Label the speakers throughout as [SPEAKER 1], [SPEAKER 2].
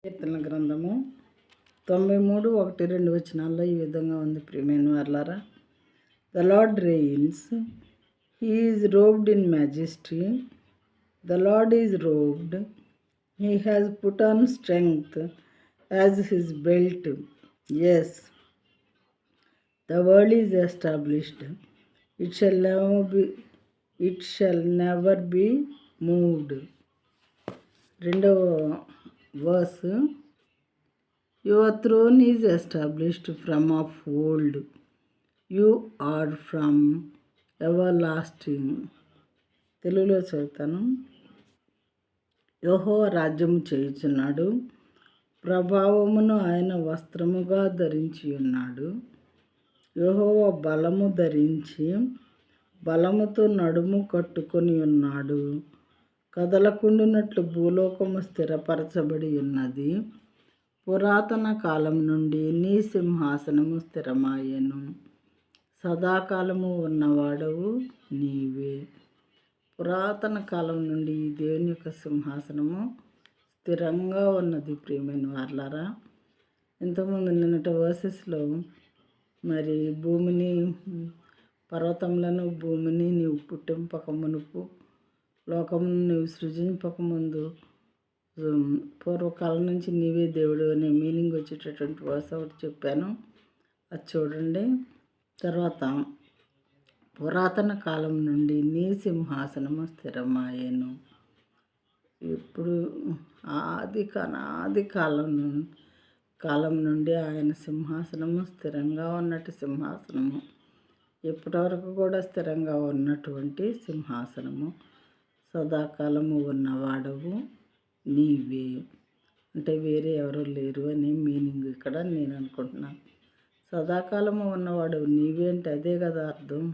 [SPEAKER 1] కీర్తన గ్రంథము 93:1-2 ఈ విధంగా ఉంది. ప్రియమైన వారలారా, the Lord reigns, he is robed in majesty, the Lord is robed, he has put on strength as his belt, yes the world is established, it shall never be moved. రెండవ verse, your throne is established from of old, you are from everlasting. తెలుగులో చదువుతాను. యెహోవా రాజ్యము చేయుచున్నాడు, ప్రభావమును ఆయన వస్త్రముగా ధరించి ఉన్నాడు. యెహోవా బలము ధరించి బలముతో నడుము కట్టుకొని ఉన్నాడు. కదలకుండునట్లు భూలోకము స్థిరపరచబడి ఉన్నది. పురాతన కాలం నుండి నీ సింహాసనము స్థిరమాయెను, సదాకాలము ఉన్నవాడవు నీవే. పురాతన కాలం నుండి దేవుని యొక్క సింహాసనము స్థిరంగా ఉన్నది. ప్రియమైన వారలారా, ఇంతకుముందు నిన్నటి వర్సెస్లో మరి భూమిని, పర్వతములను, భూమిని నీవు పుట్టింపక మునుపు, లోకమును నీవు సృజింపకముందు, పూర్వకాలం నుంచి నీవే దేవుడు అనే మీనింగ్ వచ్చేటటువంటి వర్స్ ఒకటి చెప్పాను, అది చూడండి. తర్వాత పురాతన కాలం నుండి నీ సింహాసనము స్థిరమాయెను. ఇప్పుడు ఆది కాలం నుండి ఆయన సింహాసనము స్థిరంగా ఉన్నట్టు సింహాసనము, ఇప్పటి వరకు కూడా స్థిరంగా ఉన్నటువంటి సింహాసనము, సదాకాలము ఉన్నవాడవు నీవే. అంటే వేరే ఎవరు లేరు అనే మీనింగ్ ఇక్కడ నేను అనుకుంటున్నాను. సదాకాలము ఉన్నవాడు నీవే అంటే అదే కదా అర్థం.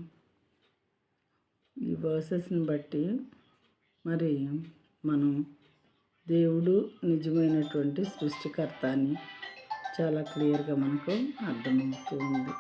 [SPEAKER 1] ఈ వర్సెస్ని బట్టి మరి మనం దేవుడు నిజమైనటువంటి సృష్టికర్త అని చాలా క్లియర్గా మనకు అర్థమవుతుంది.